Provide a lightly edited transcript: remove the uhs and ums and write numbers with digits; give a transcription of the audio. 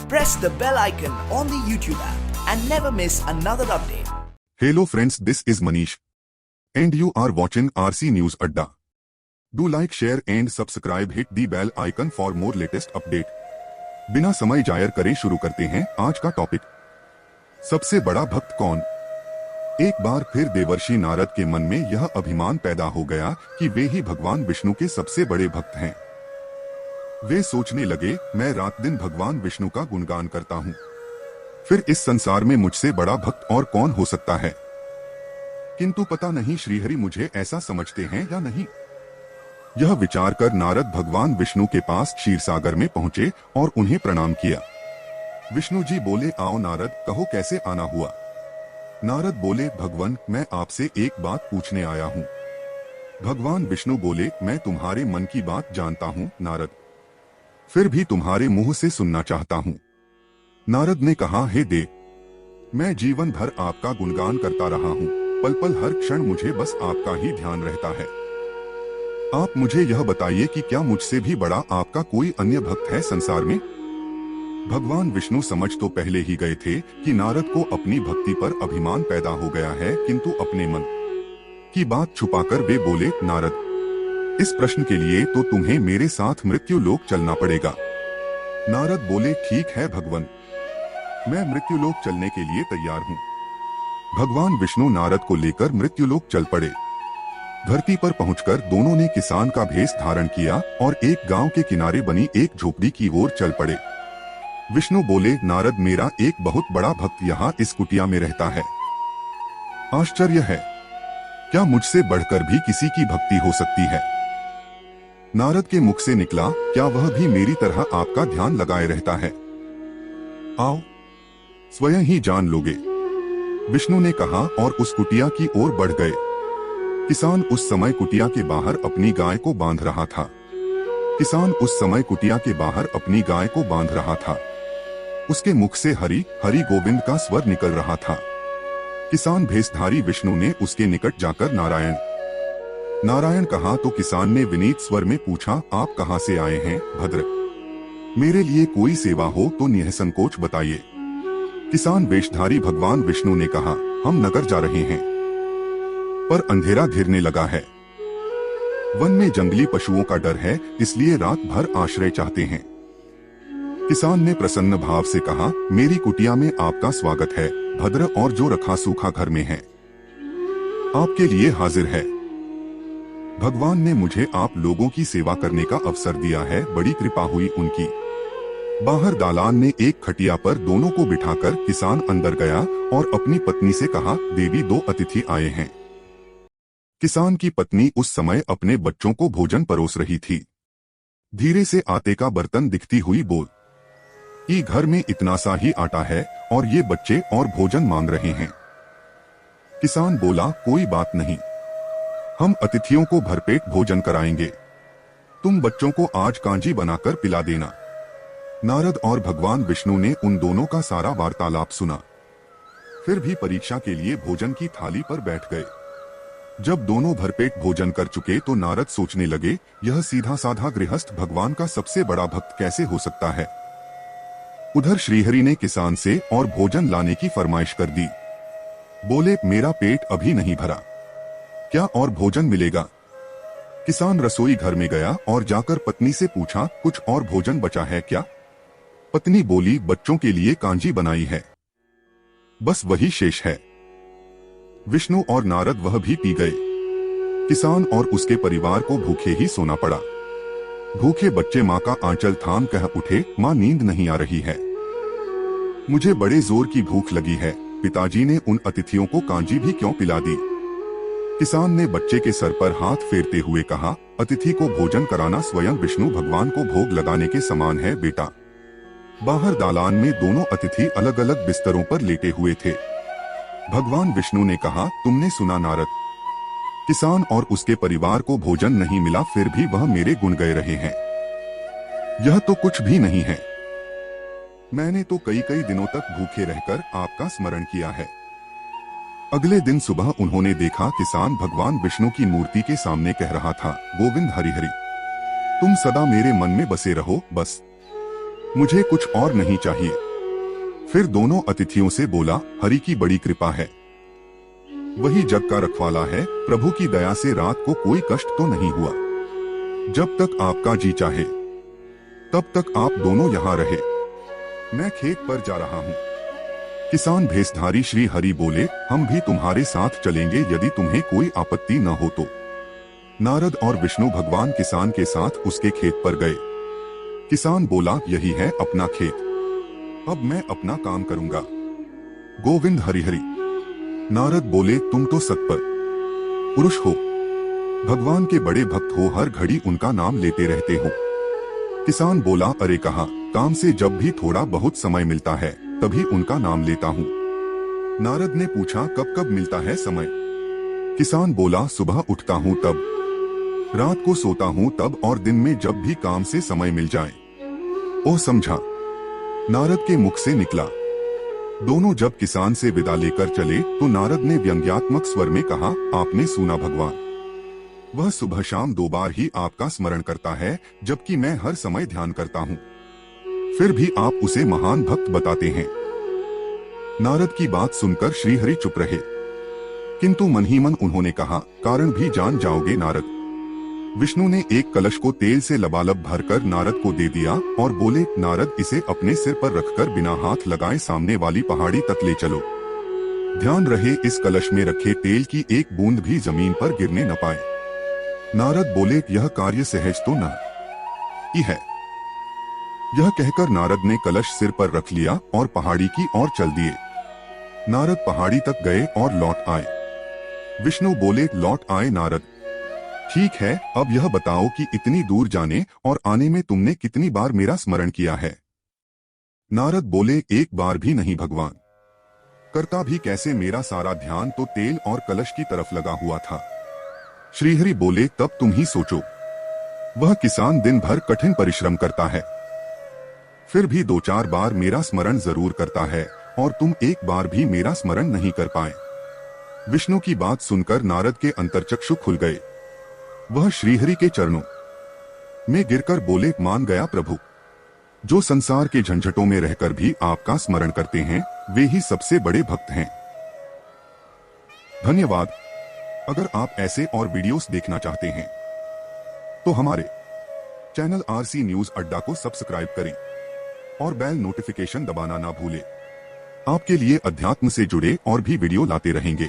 press the bell icon on the YouTube app and never miss another update. Hello friends, this is Manish and you are watching RC News Adda. Do like, share and subscribe, hit the bell icon for more latest update. बिना समय Jair करे शुरू करते हैं आज का topic. सबसे बड़ा भक्त कौन? एक बार फिर देवर्षि नारद के मन में यह अभिमान पैदा हो गया कि वे ही भगवान विष्णु के सबसे बड़े भक्त हैं। वे सोचने लगे, मैं रात दिन भगवान विष्णु का गुणगान करता हूँ, फिर इस संसार में मुझसे बड़ा भक्त और कौन हो सकता है। किंतु पता नहीं श्रीहरि मुझे ऐसा समझते हैं या नहीं। यह विचार कर नारद भगवान विष्णु के पास क्षीरसागर में पहुंचे और उन्हें प्रणाम किया। विष्णु जी बोले, आओ नारद, कहो कैसे आना हुआ। नारद बोले, भगवान मैं आपसे एक बात पूछने आया हूँ। भगवान विष्णु बोले, मैं तुम्हारे मन की बात जानता हूँ नारद, फिर भी तुम्हारे मुंह से सुनना चाहता हूँ। नारद ने कहा, हे देव, मैं जीवन भर आपका गुणगान करता रहा हूँ, पल पल हर क्षण मुझे बस आपका ही ध्यान रहता है। आप मुझे यह बताइए कि क्या मुझसे भी बड़ा आपका कोई अन्य भक्त है संसार में। भगवान विष्णु समझ तो पहले ही गए थे कि नारद को अपनी भक्ति पर अभिमान पैदा हो गया है, किंतु अपने मन की बात छुपाकर वे बोले, नारद, इस प्रश्न के लिए तो तुम्हें मेरे साथ मृत्यु लोक चलना पड़ेगा। नारद बोले, ठीक है भगवान, मैं मृत्यु लोक चलने के लिए तैयार हूँ। भगवान विष्णु नारद को लेकर मृत्यु लोक चल पड़े। धरती पर पहुंचकर दोनों ने किसान का भेष धारण किया और एक गांव के किनारे बनी एक झोपड़ी की ओर चल पड़े। विष्णु बोले, नारद, मेरा एक बहुत बड़ा भक्त यहाँ इस कुटिया में रहता है। आश्चर्य है, क्या मुझसे बढ़कर भी किसी की भक्ति हो सकती है। नारद के मुख से निकला, क्या वह भी मेरी तरह आपका ध्यान लगाए रहता है। आओ स्वयं ही जान लोगे। विष्णु ने कहा और उस कुटिया की ओर बढ़ गए। किसान उस समय कुटिया के बाहर अपनी गाय को बांध रहा था। उसके मुख से हरि हरि गोविंद का स्वर निकल रहा था। किसान भेषधारी विष्णु ने उसके निकट जाकर नारायण नारायण कहा तो किसान ने विनीत स्वर में पूछा, आप कहां से आए हैं भद्र? मेरे लिए कोई सेवा हो तो निःसंकोच बताइए। किसान वेशधारी भगवान विष्णु ने कहा, हम नगर जा रहे हैं, पर अंधेरा घिरने लगा है। वन में जंगली पशुओं का डर है, इसलिए रात भर आश्रय चाहते हैं। किसान ने प्रसन्न भाव से कहा, मेरी कुटिया में आपका स्वागत है भद्र, और जो रखा सूखा घर में है आपके लिए हाजिर है। भगवान ने मुझे आप लोगों की सेवा करने का अवसर दिया है, बड़ी कृपा हुई उनकी। बाहर दालान में एक खटिया पर दोनों को बिठाकर किसान अंदर गया और अपनी पत्नी से कहा, देवी, दो अतिथि आए हैं। किसान की पत्नी उस समय अपने बच्चों को भोजन परोस रही थी। धीरे से आटे का बर्तन दिखती हुई बोल, ये घर में इतना सा ही आटा है और ये बच्चे और भोजन मांग रहे हैं। किसान बोला, कोई बात नहीं, हम अतिथियों को भरपेट भोजन कराएंगे, तुम बच्चों को आज कांजी बनाकर पिला देना। नारद और भगवान विष्णु ने उन दोनों का सारा वार्तालाप सुना, फिर भी परीक्षा के लिए भोजन की थाली पर बैठ गए। जब दोनों भरपेट भोजन कर चुके तो नारद सोचने लगे, यह सीधा साधा गृहस्थ भगवान का सबसे बड़ा भक्त कैसे हो सकता है। उधर श्रीहरि ने किसान से और भोजन लाने की फरमाइश कर दी। बोले, मेरा पेट अभी नहीं भरा, क्या और भोजन मिलेगा? किसान रसोई घर में गया और जाकर पत्नी से पूछा, कुछ और भोजन बचा है क्या? पत्नी बोली, बच्चों के लिए कांजी बनाई है, बस वही शेष है। विष्णु और नारद वह भी पी गए। किसान और उसके परिवार को भूखे ही सोना पड़ा। भूखे बच्चे माँ का आंचल थाम कह उठे, माँ नींद नहीं आ रही है, मुझे बड़े जोर की भूख लगी है। पिताजी ने उन अतिथियों को कांजी भी क्यों पिला दी? किसान ने बच्चे के सर पर हाथ फेरते हुए कहा, अतिथि को भोजन कराना स्वयं विष्णु भगवान को भोग लगाने के समान है बेटा। बाहर दालान में दोनों अतिथि अलग अलग बिस्तरों पर लेटे हुए थे। भगवान विष्णु ने कहा, तुमने सुना नारद, किसान और उसके परिवार को भोजन नहीं मिला, फिर भी वह मेरे गुण गा रहे हैं। यह तो कुछ भी नहीं है। मैंने तो कई कई दिनों तक भूखे रहकर आपका स्मरण किया है। अगले दिन सुबह उन्होंने देखा किसान भगवान विष्णु की मूर्ति के सामने कह रहा था, गोविंद हरि हरि, तुम सदा मेरे मन में बसे रहो बस। मुझे कुछ और नहीं चाहिए। फिर दोनों अतिथियों से बोला, हरि की बड़ी कृपा है, वही जग का रखवाला है, प्रभु की दया से रात को कोई कष्ट तो नहीं हुआ। जब तक आपका जी चाहे तब तक आप दोनों यहाँ रहे, मैं खेत पर जा रहा हूँ। किसान भेषधारी श्री हरि बोले, हम भी तुम्हारे साथ चलेंगे यदि तुम्हें कोई आपत्ति न हो तो। नारद और विष्णु भगवान किसान के साथ उसके खेत पर गए। किसान बोला, यही है अपना खेत, अब मैं अपना काम करूंगा। गोविंद हरि हरि। नारद बोले, तुम तो सत्पर पुरुष हो, भगवान के बड़े भक्त हो, हर घड़ी उनका नाम लेते रहते हो। किसान बोला, अरे कहा, काम से जब भी थोड़ा बहुत समय मिलता है तभी उनका नाम लेता हूँ। नारद ने पूछा, कब कब मिलता है समय? किसान बोला, सुबह उठता हूँ तब, रात को सोता हूँ तब, और दिन में जब भी काम से समय मिल जाए। ओ समझा, नारद के मुख से निकला। दोनों जब किसान से विदा लेकर चले तो नारद ने व्यंग्यात्मक स्वर में कहा, आपने सुना भगवान, वह सुबह शाम 2 बार ही आपका स्मरण करता है, जबकि मैं हर समय ध्यान करता हूँ, फिर भी आप उसे महान भक्त बताते हैं। नारद की बात सुनकर श्रीहरि चुप रहे, किंतु मन ही मन उन्होंने कहा, कारण भी जान जाओगे नारद। विष्णु ने एक कलश को तेल से लबालब भरकर नारद को दे दिया और बोले, नारद इसे अपने सिर पर रखकर बिना हाथ लगाए सामने वाली पहाड़ी तक ले चलो। ध्यान रहे इस कलश में रखे तेल की एक बूंद भी जमीन पर गिरने न पाए। नारद बोले, यह कार्य सहज तो न ही है। यह कहकर नारद ने कलश सिर पर रख लिया और पहाड़ी की ओर चल दिए। नारद पहाड़ी तक गए और लौट आए। विष्णु बोले, लौट आए नारद, ठीक है, अब यह बताओ कि इतनी दूर जाने और आने में तुमने कितनी बार मेरा स्मरण किया है? नारद बोले, एक बार भी नहीं भगवान, करता भी कैसे, मेरा सारा ध्यान तो तेल और कलश की तरफ लगा हुआ था। श्रीहरि बोले, तब तुम ही सोचो, वह किसान दिन भर कठिन परिश्रम करता है, फिर भी 2-4 बार मेरा स्मरण जरूर करता है, और तुम एक बार भी मेरा स्मरण नहीं कर पाए। विष्णु की बात सुनकर नारद के अंतर्चक्षु खुल गए। वह श्रीहरि के चरणों में गिरकर बोले, मान गया प्रभु, जो संसार के झंझटों में रहकर भी आपका स्मरण करते हैं वे ही सबसे बड़े भक्त हैं। धन्यवाद। अगर आप ऐसे और वीडियोस देखना चाहते हैं तो हमारे चैनल आरसी न्यूज अड्डा को सब्सक्राइब करें और बेल नोटिफिकेशन दबाना ना भूलें। आपके लिए अध्यात्म से जुड़े और भी वीडियो लाते रहेंगे।